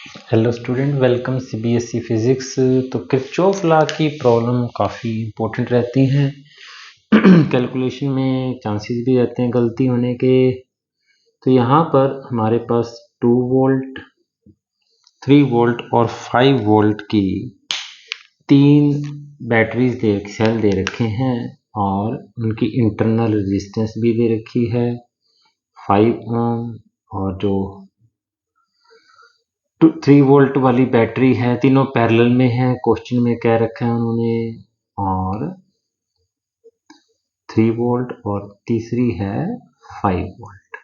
Hello student, welcome CBSE physics. तो Kirchhoff law की problem काफ़ी इंपॉर्टेंट रहती हैं। कैलकुलेशन में चांसेस भी रहते हैं गलती होने के। तो यहाँ पर हमारे पास 2 वोल्ट, 3 वोल्ट और 5 वोल्ट की 3 बैटरीज सेल दे रखे हैं और उनकी इंटरनल रेजिस्टेंस भी दे रखी है 5 ओम। और जो 3 वोल्ट वाली बैटरी है, तीनों पैरेलल में है, क्वेश्चन में कह रखा है उन्होंने। और 3 वोल्ट और तीसरी है 5 वोल्ट,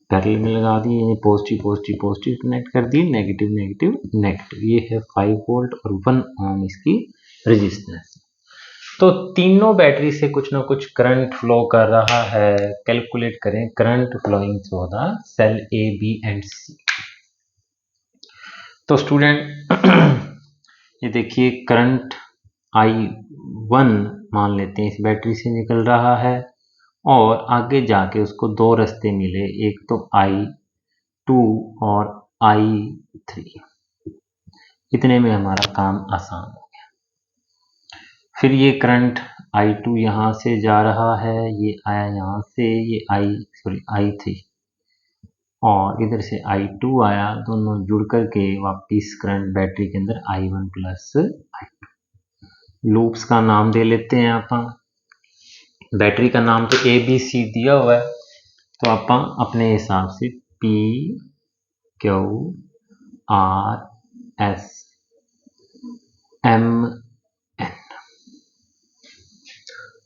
पैरेलल में लगा दिए, यानी पॉजिटिव पॉजिटिव पॉजिटिव कनेक्ट कर दिए, नेगेटिव नेगेटिव नेगेटिव। ये है 5 वोल्ट और 1 ओम इसकी रेजिस्टेंस। तो तीनों बैटरी से कुछ ना कुछ करंट फ्लो कर रहा है। कैलकुलेट करें current flowing through the cell A B and C. तो स्टूडेंट ये देखिए, करंट I1 मान लेते हैं इस बैटरी से निकल रहा है और आगे जाके उसको 2 रास्ते मिले, एक तो I2 और I3। इतने में हमारा काम आसान हो गया। फिर ये करंट I2 यहाँ से जा रहा है, ये आया यहाँ से, ये I3 और इधर से I2 आया, दोनों जुड़ करके वापिस करंट बैटरी के अंदर I1 प्लस I2। लूप्स का नाम दे लेते हैं आप। बैटरी का नाम तो ABC दिया हुआ है, तो आप अपने हिसाब से P Q R S M N,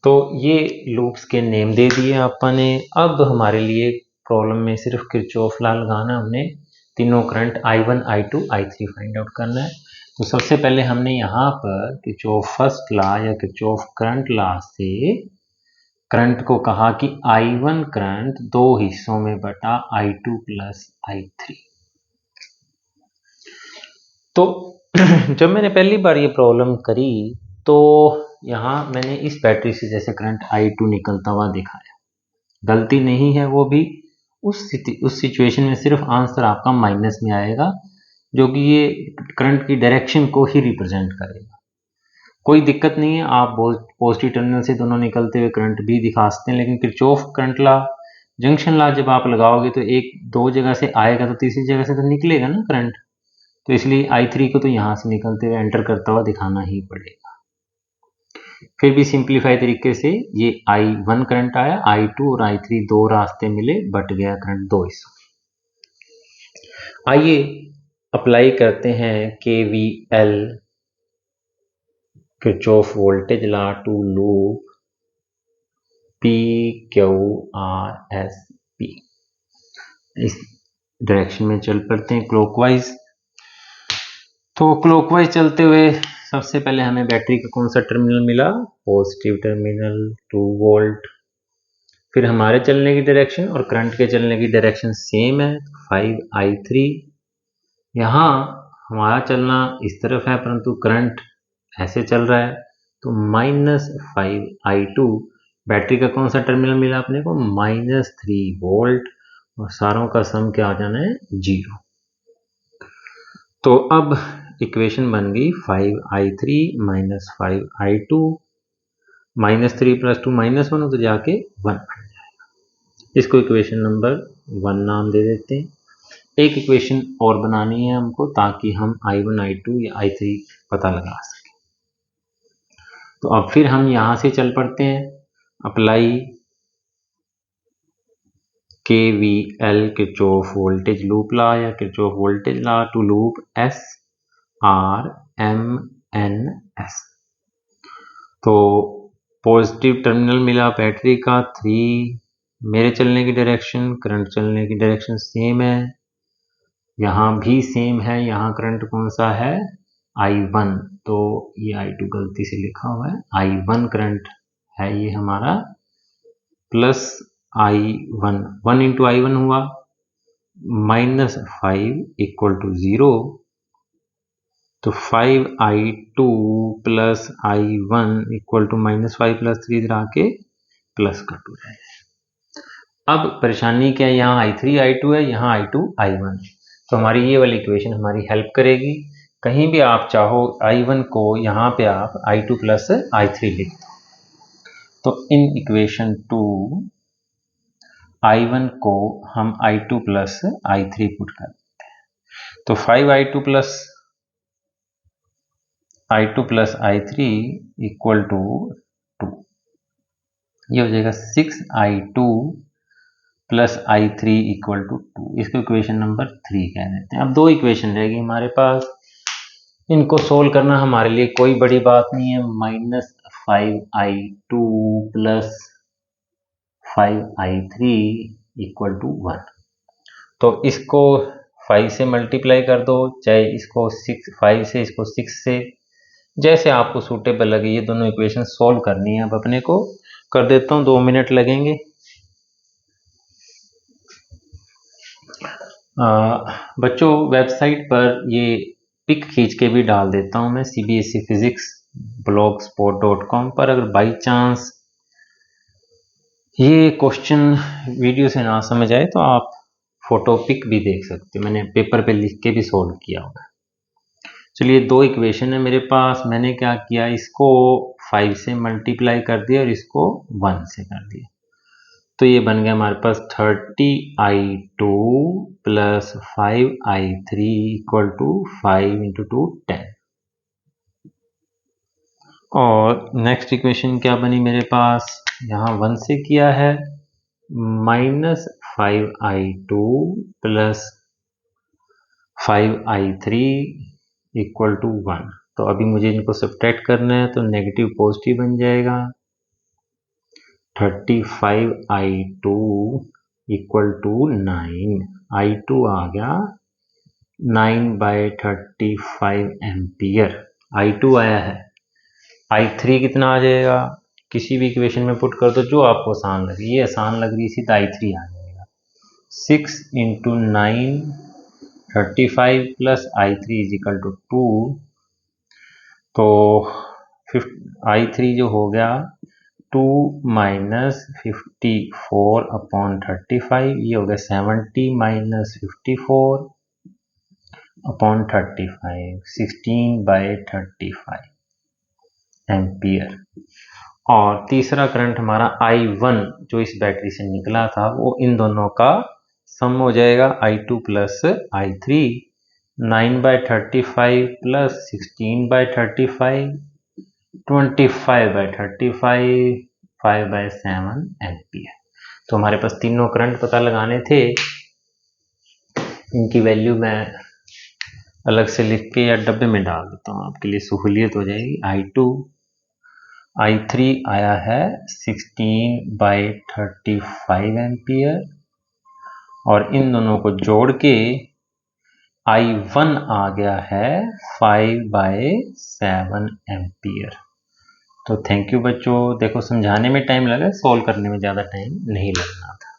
तो ये लूप्स के नेम दे दिए आपने। अब हमारे लिए प्रॉब्लम में सिर्फ किरचॉफ लॉ लगाना, हमने तीनों current I1 I2 I3 find out करना है। तो सबसे पहले हमने यहाँ पर किरचॉफ फर्स्ट लॉ या किरचॉफ करंट लॉ से करंट को कहा कि I1 करंट 2 हिस्सों में बटा I2 प्लस I3। तो जब मैंने पहली बार ये प्रॉब्लम करी तो यहाँ मैंने इस बैटरी से जैसे करंट I2 निकलता हुआ दिखाया, गलती नहीं है वो भी। उस सिचुएशन में सिर्फ आंसर आपका माइनस में आएगा, जो कि ये करंट की डायरेक्शन को ही रिप्रेजेंट करेगा। कोई दिक्कत नहीं है, आप पॉजिटिव टर्मिनल से दोनों निकलते हुए करंट भी दिखा सकते हैं, लेकिन Kirchhoff current law, junction law जब आप लगाओगे तो एक दो जगह से आएगा तो तीसरी जगह से तो निकलेगा ना करंट। तो इसलिए I3 को तो यहाँ से निकलते हुए एंटर करता हुआ दिखाना ही पड़ेगा। फिर भी सिंप्लीफाई तरीके से ये I1 करंट आया, I2 और I3 दो रास्ते मिले, बट गया करंट 2 हिस्सों। आइए अप्लाई करते हैं KVL, Kirchhoff voltage law, to loop PQRSP। इस डायरेक्शन में चल पड़ते हैं क्लॉकवाइज। तो क्लॉकवाइज चलते हुए सबसे पहले हमें बैटरी का कौन सा टर्मिनल मिला, पॉजिटिव टर्मिनल 2 वोल्ट। फिर हमारे चलने की डायरेक्शन और करंट के चलने की डायरेक्शन सेम है, 5I3। यहाँ हमारा चलना इस तरफ है परंतु करंट ऐसे चल रहा है, तो -5I2। बैटरी का कौन सा टर्मिनल मिला अपने को, -3 वोल्ट, और सारों का सम क्या आ जाना है, 0। तो अब इक्वेशन बन गई 5I3 -5I2, -3 + 2 -1 तो जाके 1 बन जाएगा। इसको इक्वेशन नंबर 1 नाम दे देते हैं। एक इक्वेशन और बनानी है हमको ताकि हम I1 I2 या I3 पता लगा सकें। तो अब फिर हम यहाँ से चल पड़ते हैं, apply KVL, Kirchhoff voltage loop law या Kirchhoff voltage law, to loop SRMNS। तो पॉजिटिव टर्मिनल मिला बैटरी का 3, मेरे चलने की डायरेक्शन, करंट चलने की डायरेक्शन सेम है, यहाँ भी सेम है। यहाँ करंट कौन सा है, I1, तो ये I2 गलती से लिखा हुआ है, I1 करंट है ये हमारा, प्लस I1, 1 × I1 हुआ, -5 = 0, तो 5I2 + I1 = -5 + 3 इधर आके प्लस कट हो जाएगा। अब परेशानी क्या है, यहाँ I3 I2 है, यहाँ I2 I1। तो हमारी ये वाली इक्वेशन हमारी हेल्प करेगी। कहीं भी आप चाहो I1 को यहाँ पे आप I2 प्लस I3 लिख दो, तो इन इक्वेशन 2 I1 को हम I2 प्लस I3 पुट कर देते हैं, तो 5I2 plus I3 equal to 2, ये हो जाएगा 6I2 plus I3 equal to 2, इसको इक्वेशन नंबर 3 कह देते हैं। अब दो इक्वेशन रहेगी हमारे पास, इनको सोल्व करना हमारे लिए कोई बड़ी बात नहीं है। -5I2 plus 5I3 equal to 1, तो इसको 5 से मल्टीप्लाई कर दो, चाहे इसको 5 से, इसको 6 से, जैसे आपको सूटेबल लगे। ये दोनों इक्वेशन सोल्व करनी है। अब अपने को कर देता हूँ, 2 मिनट लगेंगे। बच्चों वेबसाइट पर ये पिक खींच के भी डाल देता हूँ मैं, CBSE फिजिक्स blogspot.com पर। अगर बाई चांस ये क्वेश्चन वीडियो से ना समझ आए तो आप फोटो पिक भी देख सकते हो, मैंने पेपर पे लिख के भी सोल्व किया होगा। चलिए, दो इक्वेशन है मेरे पास, मैंने क्या किया, इसको 5 से मल्टीप्लाई कर दिया और इसको 1 से कर दिया, तो ये बन गया हमारे पास 30I2 plus 5I3 equal to 5 into 2 10। और नेक्स्ट इक्वेशन क्या बनी मेरे पास, यहाँ 1 से किया है, -5I2 plus 5I3 equal to 1। तो अभी मुझे इनको सब्ट्रैक्ट करना है, तो नेगेटिव पॉजिटिव बन जाएगा। 35I2 इक्वल टू 9, I2 आ गया 9/35 एम्पियर, I2 आया है। I3 कितना आ जाएगा, किसी भी इक्वेशन में पुट कर दो जो आपको आसान लगे, ये आसान लग रही थी तो I3 आ जाएगा। 6 into 9 35 plus I3 is equal to 2, तो I3 जो हो गया 2 माइनस 54 अपॉन 35, ये हो गया 70 माइनस 54 अपॉन 35, 16/35 एम्पियर। और तीसरा करंट हमारा I1 जो इस बैटरी से निकला था, वो इन दोनों का सम हो जाएगा, I2 plus I3, 9/35 plus 16/35, 25/35, 5/7 ampere. तो हमारे पास तीनों करंट पता लगाने थे, इनकी वैल्यू मैं अलग से लिख के या डब्बे में डाल देता हूँ, आपके लिए सहूलियत हो जाएगी। I3 आया है 16/35 एम्पियर, और इन दोनों को जोड़ के I1 आ गया है 5/7 एम्पियर। तो थैंक यू बच्चों, देखो समझाने में टाइम लगा, सॉल्व करने में ज़्यादा टाइम नहीं लगना था।